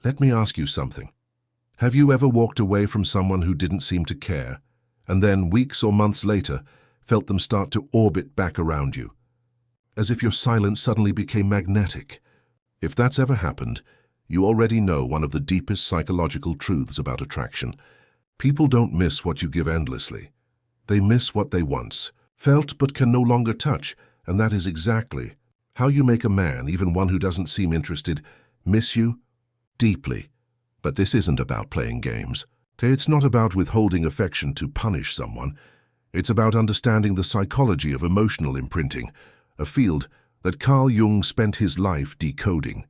Let me ask you something. Have you ever walked away from someone who didn't seem to care, and then weeks or months later felt them start to orbit back around you, as if your silence suddenly became magnetic? If that's ever happened, you already know one of the deepest psychological truths about attraction. People don't miss what you give endlessly. They miss what they once felt but can no longer touch, and that is exactly how you make a man, even one who doesn't seem interested, miss you deeply. But this isn't about playing games. It's not about withholding affection to punish someone. It's about understanding the psychology of emotional imprinting, a field that Carl Jung spent his life decoding.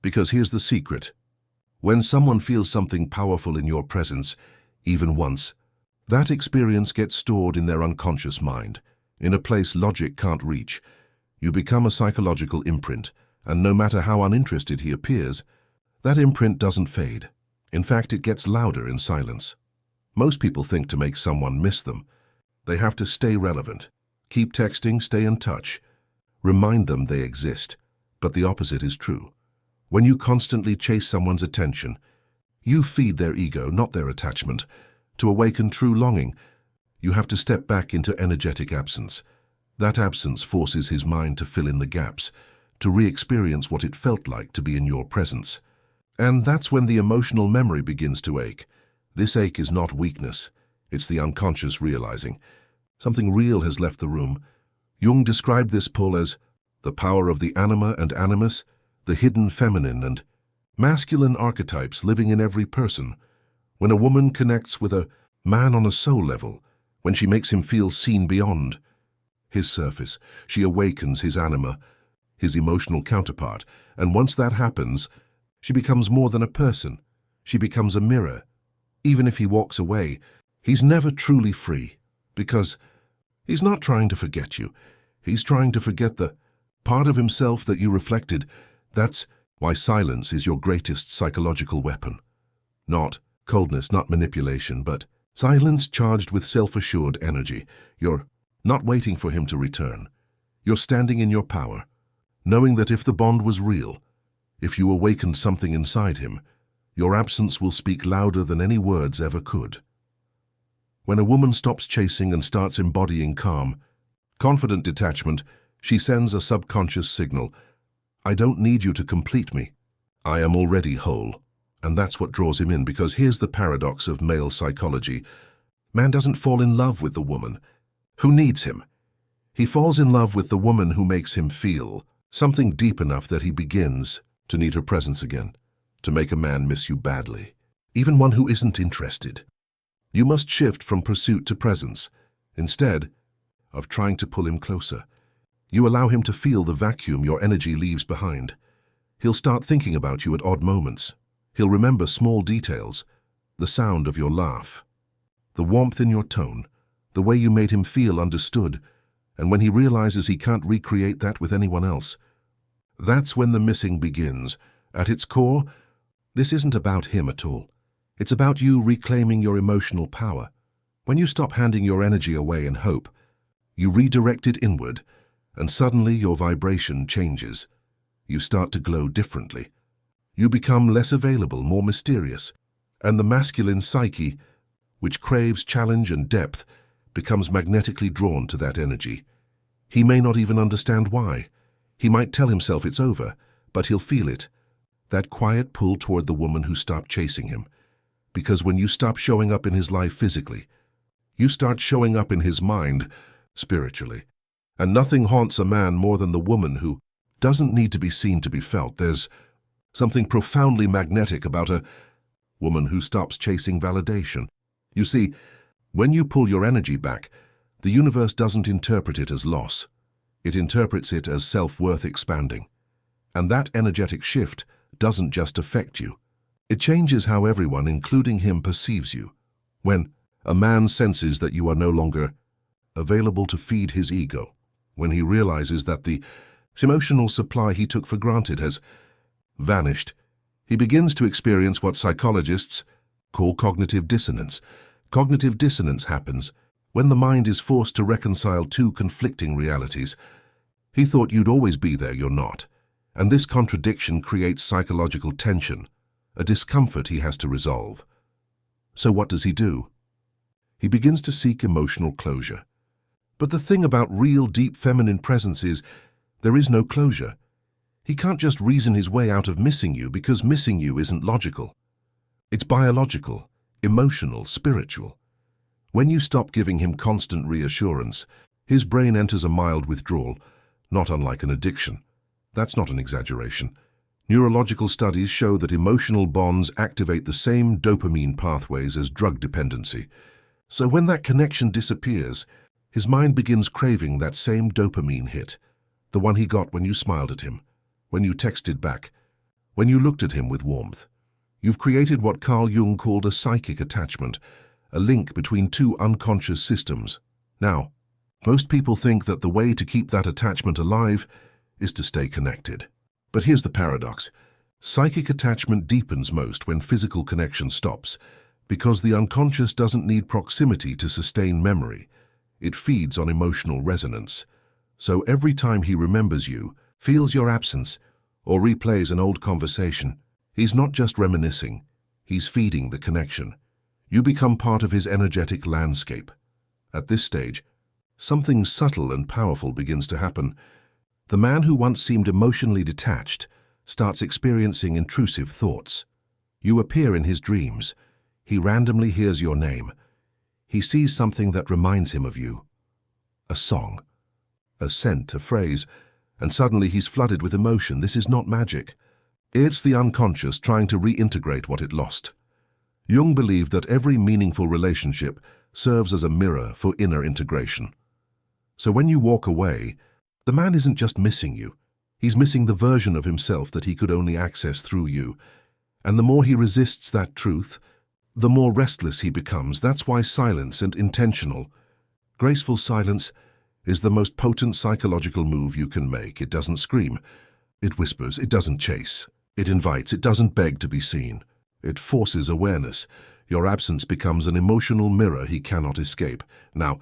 Because here's the secret. When someone feels something powerful in your presence, even once, that experience gets stored in their unconscious mind, in a place logic can't reach. You become a psychological imprint, and no matter how uninterested he appears, that imprint doesn't fade. In fact, it gets louder in silence. Most people think to make someone miss them, they have to stay relevant, keep texting, stay in touch, remind them they exist. But the opposite is true. When you constantly chase someone's attention, you feed their ego, not their attachment. To awaken true longing, you have to step back into energetic absence. That absence forces his mind to fill in the gaps, to re-experience what it felt like to be in your presence. And that's when the emotional memory begins to ache. This ache is not weakness. It's the unconscious realizing something real has left the room. Jung described this pull as the power of the anima and animus, the hidden feminine and masculine archetypes living in every person. When a woman connects with a man on a soul level, when she makes him feel seen beyond his surface, she awakens his anima, his emotional counterpart, and once that happens, she becomes more than a person. She becomes a mirror. Even if he walks away, he's never truly free, because he's not trying to forget you. He's trying to forget the part of himself that you reflected. That's why silence is your greatest psychological weapon. Not coldness, not manipulation, but silence charged with self-assured energy. You're not waiting for him to return. You're standing in your power, knowing that if the bond was real, if you awakened something inside him, your absence will speak louder than any words ever could. When a woman stops chasing and starts embodying calm, confident detachment, she sends a subconscious signal. I don't need you to complete me. I am already whole. And that's what draws him in, because here's the paradox of male psychology. Man doesn't fall in love with the woman who needs him. He falls in love with the woman who makes him feel something deep enough that he begins to need her presence again, to make a man miss you badly, even one who isn't interested. You must shift from pursuit to presence. Instead of trying to pull him closer, you allow him to feel the vacuum your energy leaves behind. He'll start thinking about you at odd moments. He'll remember small details, the sound of your laugh, the warmth in your tone, the way you made him feel understood, and when he realizes he can't recreate that with anyone else, that's when the missing begins. At its core, this isn't about him at all. It's about you reclaiming your emotional power. When you stop handing your energy away in hope, you redirect it inward, and suddenly your vibration changes. You start to glow differently. You become less available, more mysterious, and the masculine psyche, which craves challenge and depth, becomes magnetically drawn to that energy. He may not even understand why. He might tell himself it's over, but he'll feel it, that quiet pull toward the woman who stopped chasing him. Because when you stop showing up in his life physically, you start showing up in his mind spiritually. And nothing haunts a man more than the woman who doesn't need to be seen to be felt. There's something profoundly magnetic about a woman who stops chasing validation. You see, when you pull your energy back, the universe doesn't interpret it as loss. It interprets it as self-worth expanding. And that energetic shift doesn't just affect you. It changes how everyone, including him, perceives you. When a man senses that you are no longer available to feed his ego, when he realizes that the emotional supply he took for granted has vanished, he begins to experience what psychologists call cognitive dissonance. Cognitive dissonance happens when the mind is forced to reconcile two conflicting realities. He thought you'd always be there, you're not. And this contradiction creates psychological tension. a discomfort he has to resolve. So what does he do? He begins to seek emotional closure. But the thing about real, deep feminine presence is there is no closure. He can't just reason his way out of missing you because missing you isn't logical. It's biological, emotional, spiritual. When you stop giving him constant reassurance, his brain enters a mild withdrawal, not unlike an addiction. That's not an exaggeration. Neurological studies show that emotional bonds activate the same dopamine pathways as drug dependency. So when that connection disappears, his mind begins craving that same dopamine hit, the one he got when you smiled at him, when you texted back, when you looked at him with warmth. You've created what Carl Jung called a psychic attachment, a link between two unconscious systems. Now, most people think that the way to keep that attachment alive is to stay connected. But here's the paradox. Psychic attachment deepens most when physical connection stops, because the unconscious doesn't need proximity to sustain memory. It feeds on emotional resonance. So every time he remembers you, feels your absence, or replays an old conversation, he's not just reminiscing, he's feeding the connection. You become part of his energetic landscape. At this stage, something subtle and powerful begins to happen. The man who once seemed emotionally detached starts experiencing intrusive thoughts. You appear in his dreams. He randomly hears your name. He sees something that reminds him of you. A song, a scent, a phrase, and suddenly he's flooded with emotion. This is not magic. It's the unconscious trying to reintegrate what it lost. Jung believed that every meaningful relationship serves as a mirror for inner integration. So when you walk away, the man isn't just missing you. He's missing the version of himself that he could only access through you. And the more he resists that truth, the more restless he becomes. That's why silence and intentional, graceful silence is the most potent psychological move you can make. It doesn't scream. It whispers. It doesn't chase. It invites. It doesn't beg to be seen. It forces awareness. Your absence becomes an emotional mirror he cannot escape. Now,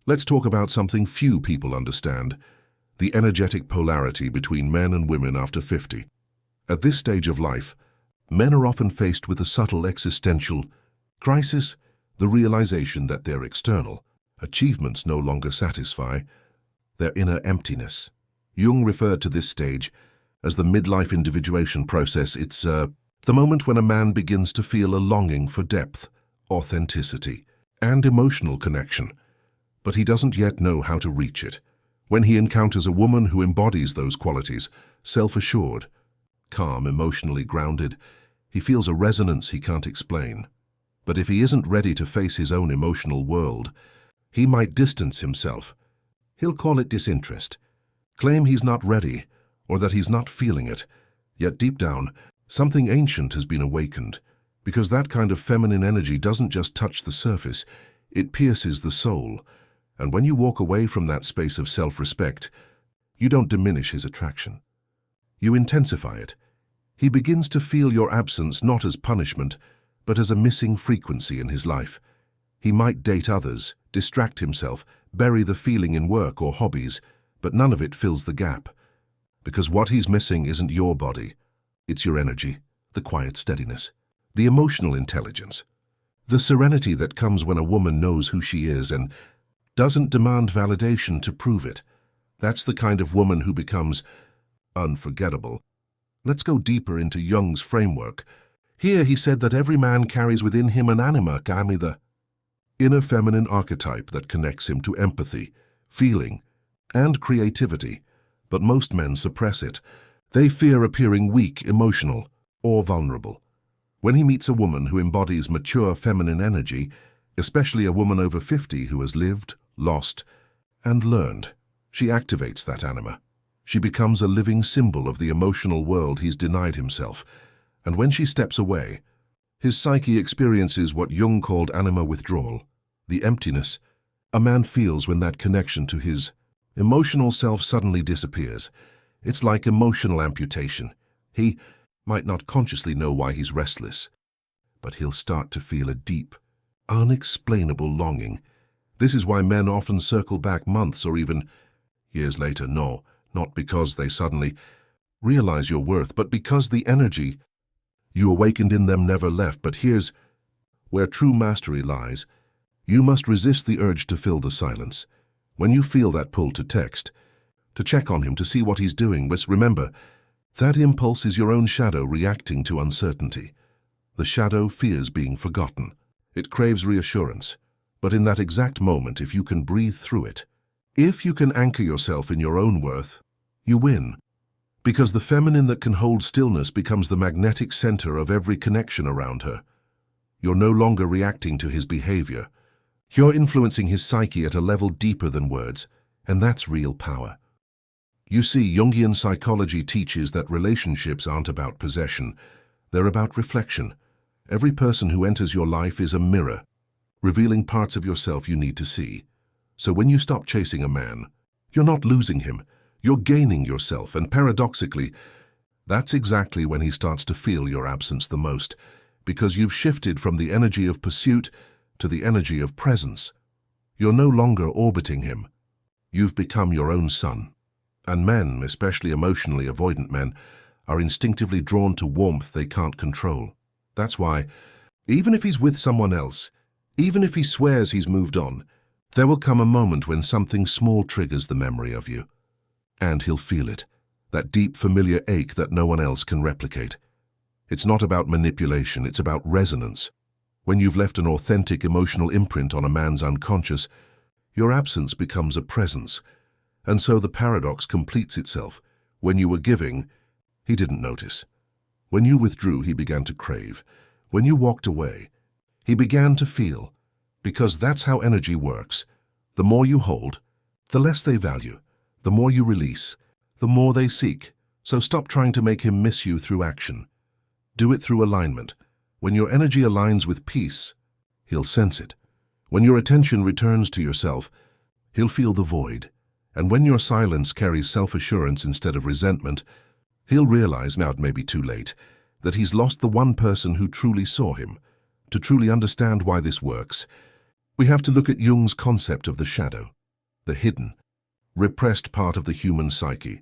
let's talk about something few people understand: the energetic polarity between men and women after 50. At this stage of life, men are often faced with a subtle existential crisis, the realization that their external achievements no longer satisfy their inner emptiness. Jung referred to this stage as the midlife individuation process. It's the moment when a man begins to feel a longing for depth, authenticity, and emotional connection, but he doesn't yet know how to reach it. When he encounters a woman who embodies those qualities, self-assured, calm, emotionally grounded, he feels a resonance he can't explain. But if he isn't ready to face his own emotional world, he might distance himself. He'll call it disinterest, claim he's not ready, or that he's not feeling it. Yet deep down, something ancient has been awakened, because that kind of feminine energy doesn't just touch the surface, it pierces the soul. And when you walk away from that space of self-respect, you don't diminish his attraction. You intensify it. He begins to feel your absence not as punishment, but as a missing frequency in his life. He might date others, distract himself, bury the feeling in work or hobbies, but none of it fills the gap. Because what he's missing isn't your body, it's your energy, the quiet steadiness, the emotional intelligence, the serenity that comes when a woman knows who she is and doesn't demand validation to prove it. That's the kind of woman who becomes unforgettable. Let's go deeper into Jung's framework. Here he said that every man carries within him an anima, the inner feminine archetype that connects him to empathy, feeling, and creativity. But most men suppress it. They fear appearing weak, emotional, or vulnerable. When he meets a woman who embodies mature feminine energy, especially a woman over 50 who has lived, lost, and learned, she activates that anima. She becomes a living symbol of the emotional world he's denied himself. And when she steps away, his psyche experiences what Jung called anima withdrawal, the emptiness a man feels when that connection to his emotional self suddenly disappears. It's like emotional amputation. He might not consciously know why he's restless, but he'll start to feel a deep, unexplainable longing. This is why men often circle back months or even years later. No, not because they suddenly realize your worth, but because the energy You awakened in them, never left, but here's where true mastery lies. You must resist the urge to fill the silence. When you feel that pull to text, to check on him, to see what he's doing, but remember, that impulse is your own shadow reacting to uncertainty. The shadow fears being forgotten. It craves reassurance. But in that exact moment, if you can breathe through it, if you can anchor yourself in your own worth, you win. Because the feminine that can hold stillness becomes the magnetic center of every connection around her. You're no longer reacting to his behavior. You're influencing his psyche at a level deeper than words, and that's real power. You see, Jungian psychology teaches that relationships aren't about possession. They're about reflection. Every person who enters your life is a mirror, revealing parts of yourself you need to see. So when you stop chasing a man, you're not losing him, you're gaining yourself, and paradoxically, that's exactly when he starts to feel your absence the most, because you've shifted from the energy of pursuit to the energy of presence. You're no longer orbiting him. You've become your own sun. And men, especially emotionally avoidant men, are instinctively drawn to warmth they can't control. That's why, even if he's with someone else, even if he swears he's moved on, there will come a moment when something small triggers the memory of you. And he'll feel it, that deep familiar ache that no one else can replicate. It's not about manipulation, it's about resonance. When you've left an authentic emotional imprint on a man's unconscious, your absence becomes a presence. And so the paradox completes itself. When you were giving, he didn't notice. When you withdrew, he began to crave. When you walked away, he began to feel. Because that's how energy works. The more you hold, the less they value. The more you release, the more they seek. So stop trying to make him miss you through action. Do it through alignment. When your energy aligns with peace, he'll sense it. When your attention returns to yourself, he'll feel the void. And when your silence carries self-assurance instead of resentment, he'll realize, now it may be too late, that he's lost the one person who truly saw him. To truly understand why this works, we have to look at Jung's concept of the shadow, the hidden, repressed part of the human psyche.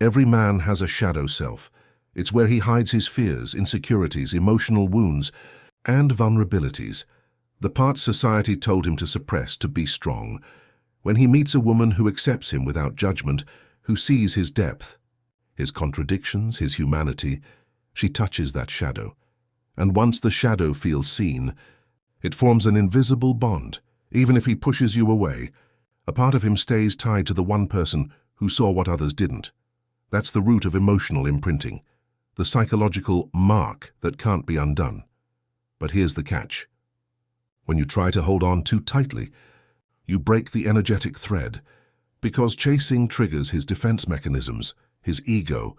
Every man has a shadow self. It's where he hides his fears, insecurities, emotional wounds, and vulnerabilities. The parts society told him to suppress, to be strong. When he meets a woman who accepts him without judgment, who sees his depth, his contradictions, his humanity, she touches that shadow. And once the shadow feels seen, it forms an invisible bond. Even if he pushes you away, a part of him stays tied to the one person who saw what others didn't. That's the root of emotional imprinting, the psychological mark that can't be undone. But here's the catch. When you try to hold on too tightly, you break the energetic thread, because chasing triggers his defense mechanisms, his ego,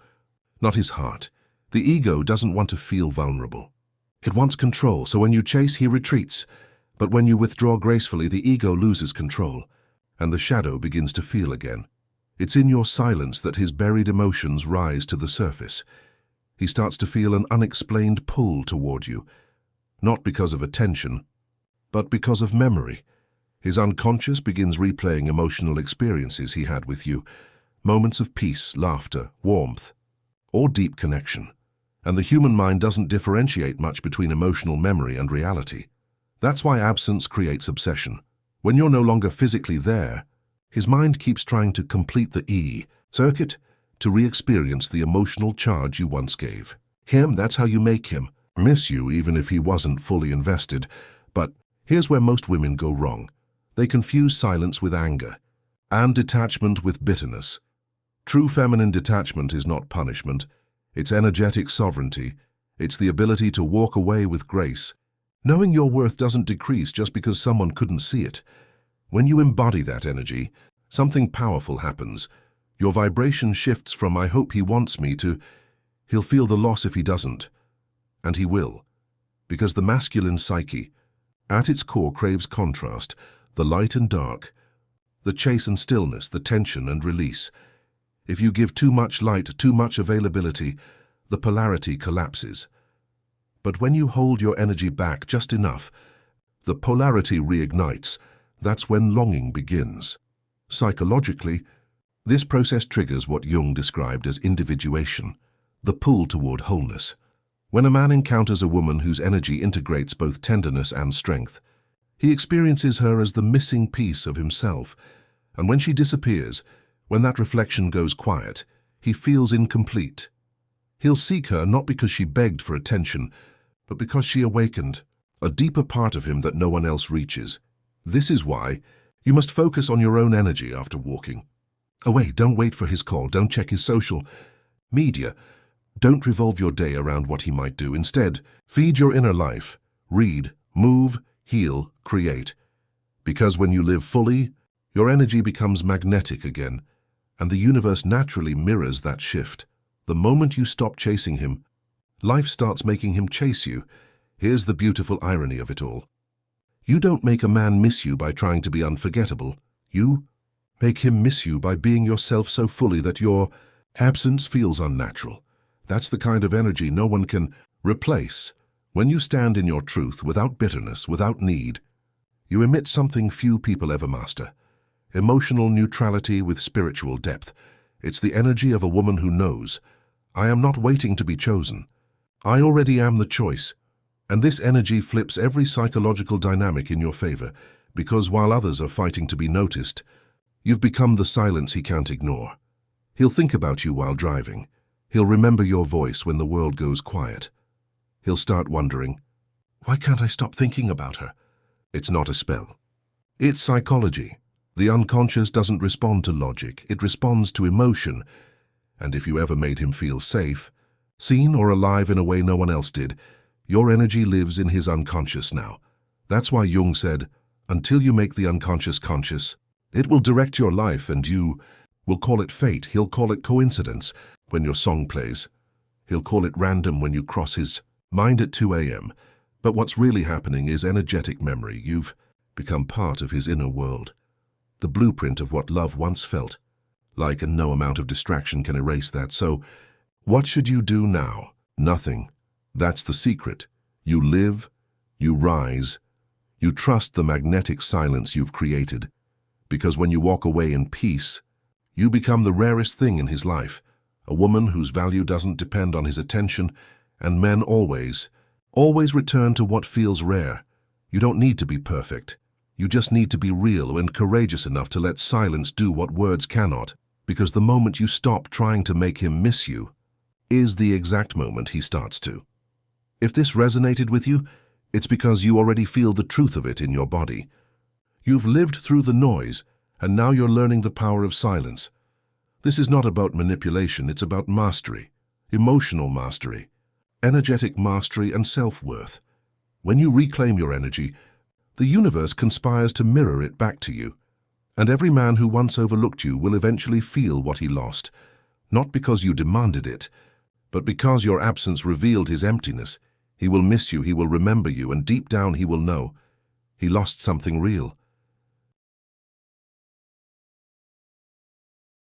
not his heart. The ego doesn't want to feel vulnerable. It wants control, so when you chase, he retreats. But when you withdraw gracefully, the ego loses control, and the shadow begins to feel again. It's in your silence that his buried emotions rise to the surface. He starts to feel an unexplained pull toward you, not because of attention, but because of memory. His unconscious begins replaying emotional experiences he had with you, moments of peace, laughter, warmth, or deep connection. And the human mind doesn't differentiate much between emotional memory and reality. That's why absence creates obsession. When you're no longer physically there, his mind keeps trying to complete the circuit to re-experience the emotional charge you once gave. That's how you make him miss you even if he wasn't fully invested. But here's where most women go wrong. They confuse silence with anger, and detachment with bitterness. True feminine detachment is not punishment. It's energetic sovereignty. It's the ability to walk away with grace, knowing your worth doesn't decrease just because someone couldn't see it. When you embody that energy, something powerful happens. Your vibration shifts from "I hope he wants me" to "he'll feel the loss if he doesn't." And he will. Because the masculine psyche, at its core, craves contrast, the light and dark, the chase and stillness, the tension and release. If you give too much light, too much availability, the polarity collapses. But when you hold your energy back just enough, the polarity reignites. That's when longing begins. Psychologically, this process triggers what Jung described as individuation, the pull toward wholeness. When a man encounters a woman whose energy integrates both tenderness and strength, he experiences her as the missing piece of himself, and when she disappears, when that reflection goes quiet, he feels incomplete. He'll seek her not because she begged for attention, but because she awakened a deeper part of him that no one else reaches. This is why you must focus on your own energy after walking. Away, don't wait for his call, don't check his social media. Don't revolve your day around what he might do. Instead, feed your inner life. Read, move, heal, create. Because when you live fully, your energy becomes magnetic again, and the universe naturally mirrors that shift. The moment you stop chasing him, life starts making him chase you. Here's the beautiful irony of it all. You don't make a man miss you by trying to be unforgettable. You make him miss you by being yourself so fully that your absence feels unnatural. That's the kind of energy no one can replace. When you stand in your truth without bitterness, without need, you emit something few people ever master. Emotional neutrality with spiritual depth. It's the energy of a woman who knows, I am not waiting to be chosen. I already am the choice. And this energy flips every psychological dynamic in your favor, because while others are fighting to be noticed, you've become the silence he can't ignore. He'll think about you while driving. He'll remember your voice when the world goes quiet. He'll start wondering, why can't I stop thinking about her? It's not a spell. It's psychology. The unconscious doesn't respond to logic, it responds to emotion. And if you ever made him feel safe, seen or alive in a way no one else did, your energy lives in his unconscious now. That's why Jung said, until you make the unconscious conscious, it will direct your life, and you will call it fate, he'll call it coincidence when your song plays. He'll call it random when you cross his mind at 2 a.m. But what's really happening is energetic memory. You've become part of his inner world. The blueprint of what love once felt like, and no amount of distraction can erase that. So, what should you do now? Nothing. That's the secret. You live, you rise, you trust the magnetic silence you've created. Because when you walk away in peace, you become the rarest thing in his life. A woman whose value doesn't depend on his attention, and men always return to what feels rare. You don't need to be perfect. You just need to be real and courageous enough to let silence do what words cannot, because the moment you stop trying to make him miss you is the exact moment he starts to. If this resonated with you, it's because you already feel the truth of it in your body. You've lived through the noise, and now you're learning the power of silence. This is not about manipulation, it's about mastery, emotional mastery, energetic mastery, and self-worth. When you reclaim your energy, the universe conspires to mirror it back to you. And every man who once overlooked you will eventually feel what he lost, not because you demanded it, but because your absence revealed his emptiness. He will miss you, he will remember you, and deep down he will know he lost something real.